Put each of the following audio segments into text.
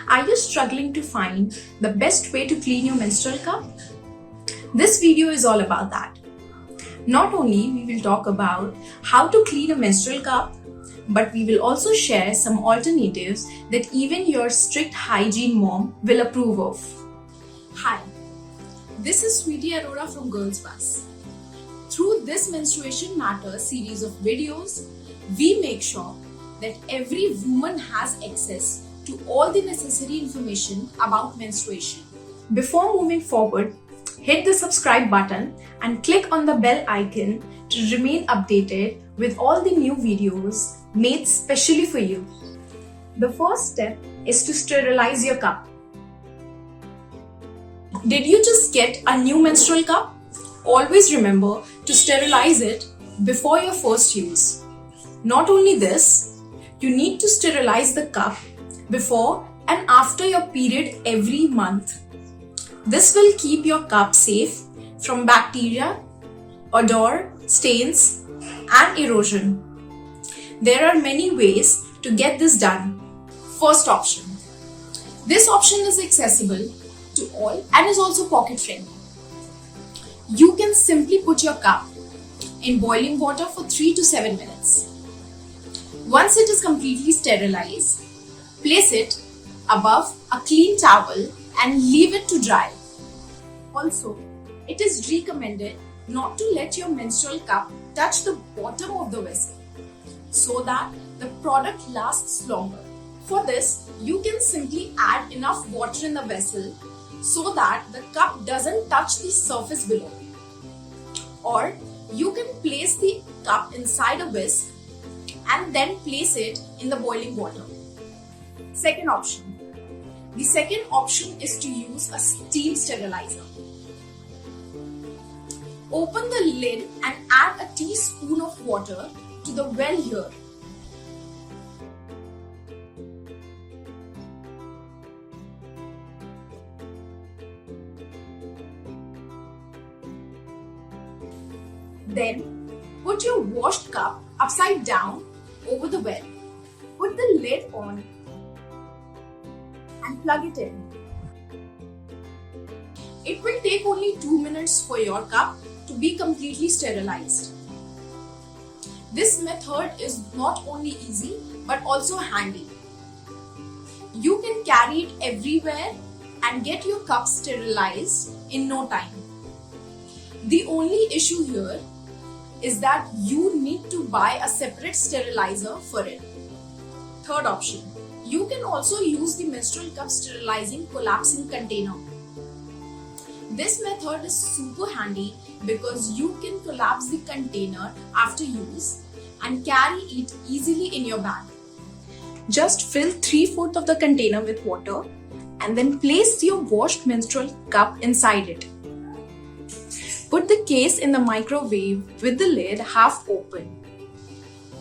Are you struggling to find the best way to clean your menstrual cup? This video is all about that. Not only we will talk about how to clean a menstrual cup, but we will also share some alternatives that even your strict hygiene mom will approve of. Hi, this is Sweetie Arora from Girls Bus. Through this Menstruation Matters series of videos, we make sure that every woman has access to all the necessary information about menstruation. Before moving forward, hit the subscribe button and click on the bell icon to remain updated with all the new videos made specially for you. The first step is to sterilize your cup. Did you just get a new menstrual cup? Always remember to sterilize it before your first use. Not only this, you need to sterilize the cup before and after your period every month. This will keep your cup safe from bacteria, odor, stains, and erosion. There are many ways to get this done. First option. This option is accessible to all and is also pocket friendly. You can simply put your cup in boiling water for 3 to 7 minutes. Once it is completely sterilized, place it above a clean towel and leave it to dry. Also, it is recommended not to let your menstrual cup touch the bottom of the vessel so that the product lasts longer. For this, you can simply add enough water in the vessel so that the cup doesn't touch the surface below. Or you can place the cup inside a whisk and then place it in the boiling water. Second option. The second option is to use a steam sterilizer. Open the lid and add a teaspoon of water to the well here. Then put your washed cup upside down over the well. Put the lid on and plug it in. It will take only 2 minutes for your cup to be completely sterilized. This method is not only easy but also handy. You can carry it everywhere and get your cup sterilized in no time. The only issue here is that you need to buy a separate sterilizer for it. Third option. You can also use the menstrual cup sterilizing collapsing container. This method is super handy because you can collapse the container after use and carry it easily in your bag. Just fill 3/4 of the container with water and then place your washed menstrual cup inside it. Put the case in the microwave with the lid half open.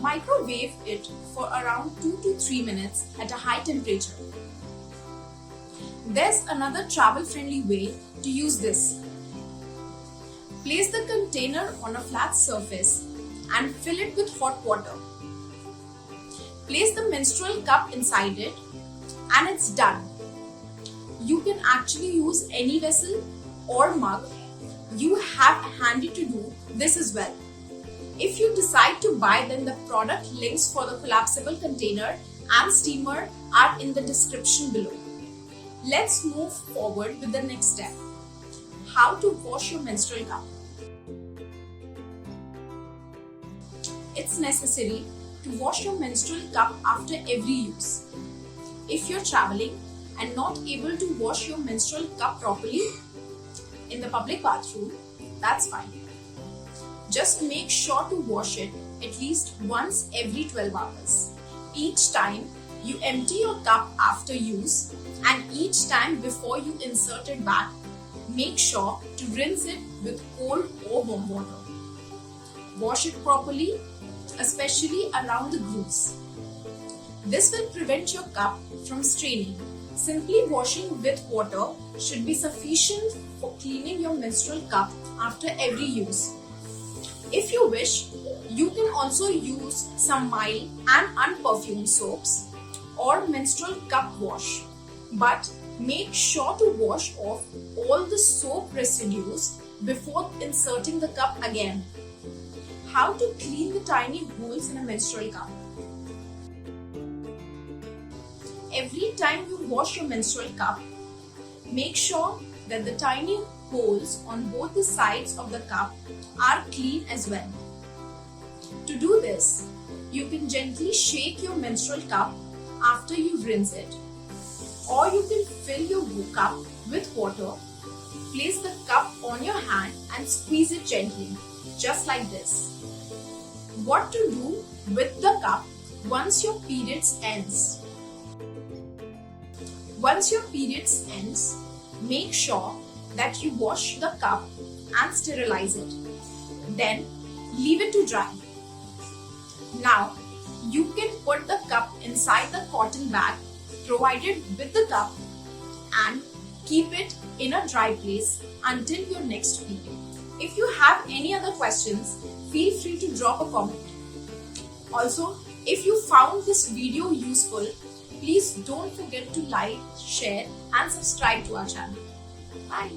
Microwave it for around 2 to 3 minutes at a high temperature. There's another travel-friendly way to use this. Place the container on a flat surface and fill it with hot water. Place the menstrual cup inside it and it's done. You can actually use any vessel or mug you have handy to do this as well. If you decide to buy, then the product links for the collapsible container and steamer are in the description below. Let's move forward with the next step. How to wash your menstrual cup. It's necessary to wash your menstrual cup after every use. If you're traveling and not able to wash your menstrual cup properly in the public bathroom, that's fine. Just make sure to wash it at least once every 12 hours. Each time you empty your cup after use and each time before you insert it back, make sure to rinse it with cold or warm water. Wash it properly, especially around the grooves. This will prevent your cup from straining. Simply washing with water should be sufficient for cleaning your menstrual cup after every use. If you wish, you can also use some mild and unperfumed soaps or menstrual cup wash. But make sure to wash off all the soap residues before inserting the cup again. How to clean the tiny holes in a menstrual cup? Every time you wash your menstrual cup, make sure that the tiny holes on both the sides of the cup are clean as well. To do this, you can gently shake your menstrual cup after you rinse it, or you can fill your cup with water, place the cup on your hand and squeeze it gently, just like this. What to do with the cup once your periods ends? Once your periods ends, make sure that you wash the cup and sterilize it. Then leave it to dry. Now you can put the cup inside the cotton bag provided with the cup and keep it in a dry place until your next period. If you have any other questions, feel free to drop a comment. Also, if you found this video useful, please don't forget to like, share and subscribe to our channel. Bye.